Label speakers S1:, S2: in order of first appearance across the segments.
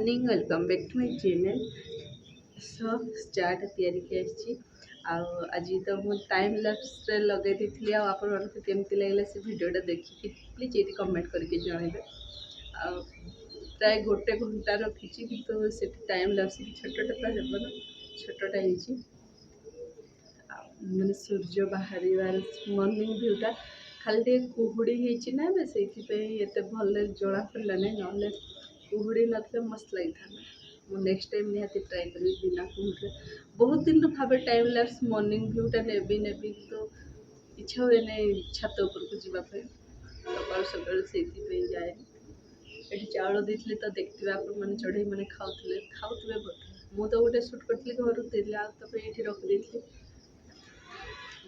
S1: Morning welcome back to my channel. So चाटा तैयारी की आज तो मुझे टाइम लैप्स लगे थी आपमती लगे से भिडटा देखिए प्लीज ये कमेंट करके जनइबे। प्राय गोटे घंटा रखी कि से टाइम लैप्स छोटा तो हे ना छोटा मैंने सूर्य बाहर मॉर्निंग व्यूटा खाली कुहुड़ी होना से भल जना पड़ानी ना कुहुड़ी ना मस्त लगी था। मुझे नेक्स्ट टाइम निहाती ट्राए करी बिना कुहुड़ी। बहुत दिन भावे टाइम लैप्स मॉर्निंग व्यूटा नेबी तो इच्छा हुए नहीं छात उपरको जावाई सकाल सकाल से जाए। ये चाउल देती तो देखते आप चढ़ई मैंने खाऊे बोधे मुझे तो गोटे सुट करी घर देली आप ये रखी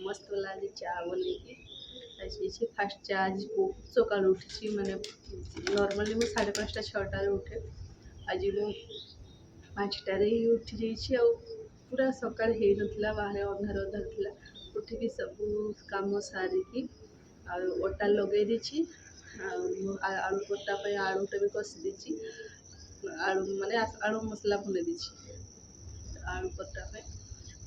S1: मस्त वाला आज चा बन फास्ट चा आज बहुत सका उठी मैंने नॉर्मली मुझे 5:30 6टार उठे आज मुझे 5टार ही उठी जाइए पूरा सका ना बाहर अंधार अंधार थी उठिकी सब कम सारिकी अटा लगे दी आलू पट्टा आलूटा भी कषि दी आलू माने आलू मसला बन दी आलू पट्टा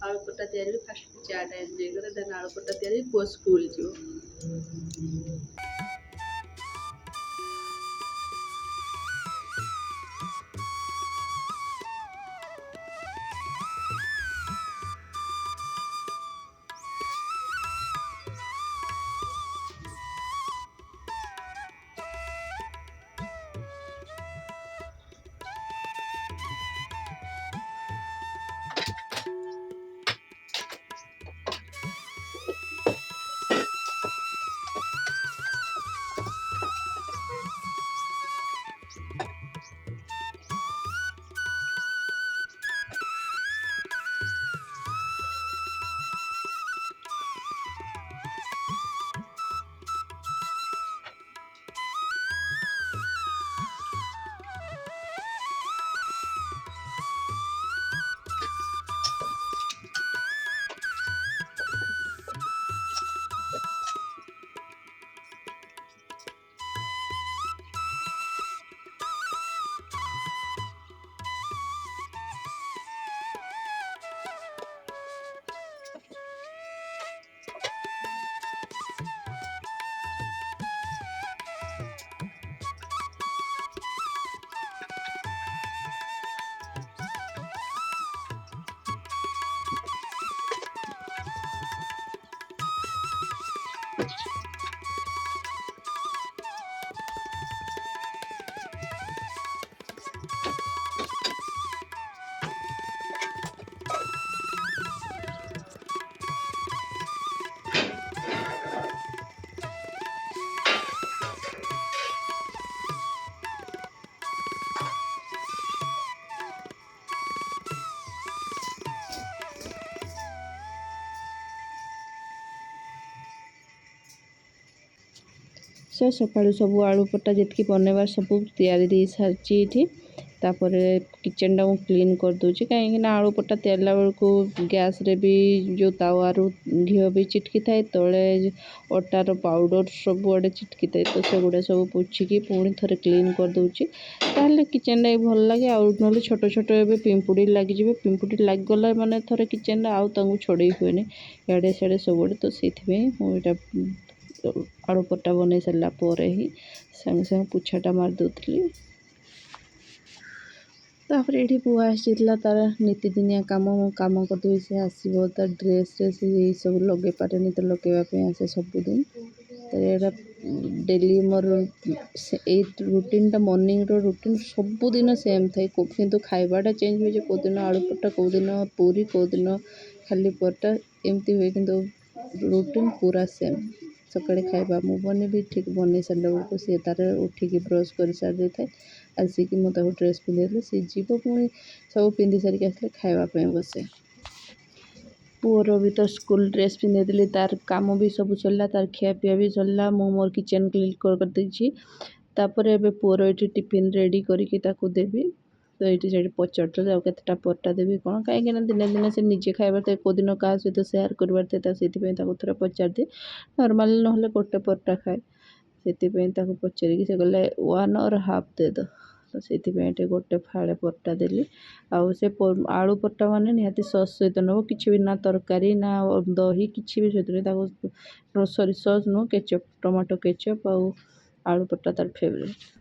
S1: आलू पट्टा तैयारी फास्ट चाटा एंजॉय करे देन आलू पट्टा तैयारी पुआ स्कूल जो
S2: सकाळु सब आलू पट्टा जितकी बनवार सब तैयारी दे सारी ये किचन टा मुझे क्लीन कर दूची कहीं आलू पट्टा तैयारा बेलू गैस रे भी जो तावारू घी भी चिटकी थाए तले अटार पाउडर सब आड़े चिटकी थाए तो से गुड़ा सब पोछिकी पुणी थे क्लीन कर दूची ताहले किचन टा भल लगे ना छोट छोट ए पिंपुड़ी लगे पिंपुड़ी लगिगला माने थे किचन आउ छड़े हुए इड़े सियाड़े सब तो से मुझे आलू पट्टा बन सारा ही संगे संगे पुछाटा मार दूसरी तापर ये पुआ आसला तार नीतिदिनिया काम करदे से आसो तार ड्रेस ये सब लगे पारे तो लगेवाई आसे सबुदिन तो यहाँ डेली मोर रुटीन टा मॉर्निंग रुटीन सबुदिन सेम थाए कि खाइबाटा चेंज हुए कौदिन आलू पट्टा कौदिन पूरी कौदिन खाली पट्टा एमती हुए कि रुटीन पूरा सेम सकाଳେ खाइबा मु बनेबी ठीक बन सारा बेलू सी तार उठिकी ब्रश कर सारी थाए आसिकी मुझे ड्रेस पिंधे सी जीव पुणी सब पिंधि सारिक आसले खावाई बसे पुअर भी तो स्कूल ड्रेस पिंधे देली तार काम भी सब सरला तार खिया पिया भी सरला मु मोर किचन क्लीन कर देछि तापर एबे पुअर ये टिफिन रेडी करके देवी तो ये पचार केतटा पट्टा देवी कौन कहीं दिने दिने से निजे खाइबार थे कौ दिन क्या सहित सेयार करार थे थे पचार दिए नॉर्मल ना गोटे पट्टा खाए से पचारिकी से गले 1 और हाफ दे दो तो से गोटे फाड़े परटा देली आउ से आलू परटा माने निहाती सस सहित नब कि भी ना तरकारी ना दही किसी भी सहित सॉरी सस नुह केचप टमाटो केचप आउ आलू परटा तार फेवरेट।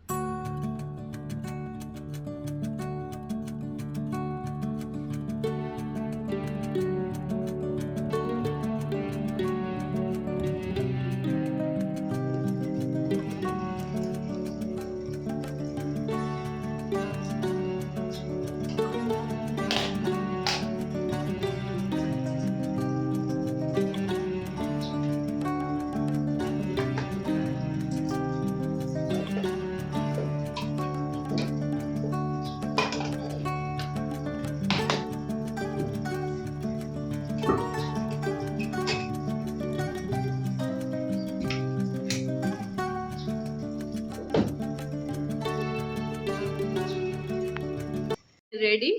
S1: रेडी?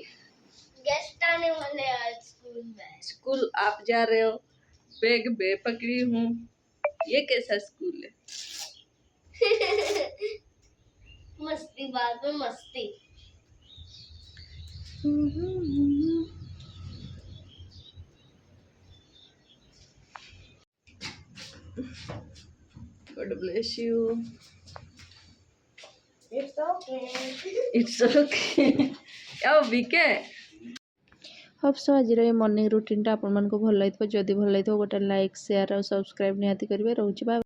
S3: गेस्ट आने वाले हैं आज स्कूल में।
S1: स्कूल आप जा रहे हो, बैग मैं पकड़ी हूँ। ये कैसा स्कूल है?
S3: मस्ती बाद में मस्ती।
S1: God bless you.
S3: It's okay.
S1: It's okay. क्या बीके?
S2: होप सो आज मॉर्निंग रूटीन टा आपण मन को भल लगी जदि भल लगी गोटे लाइक शेयर और सब्सक्राइब निहाती करेंगे। रोचे बाय।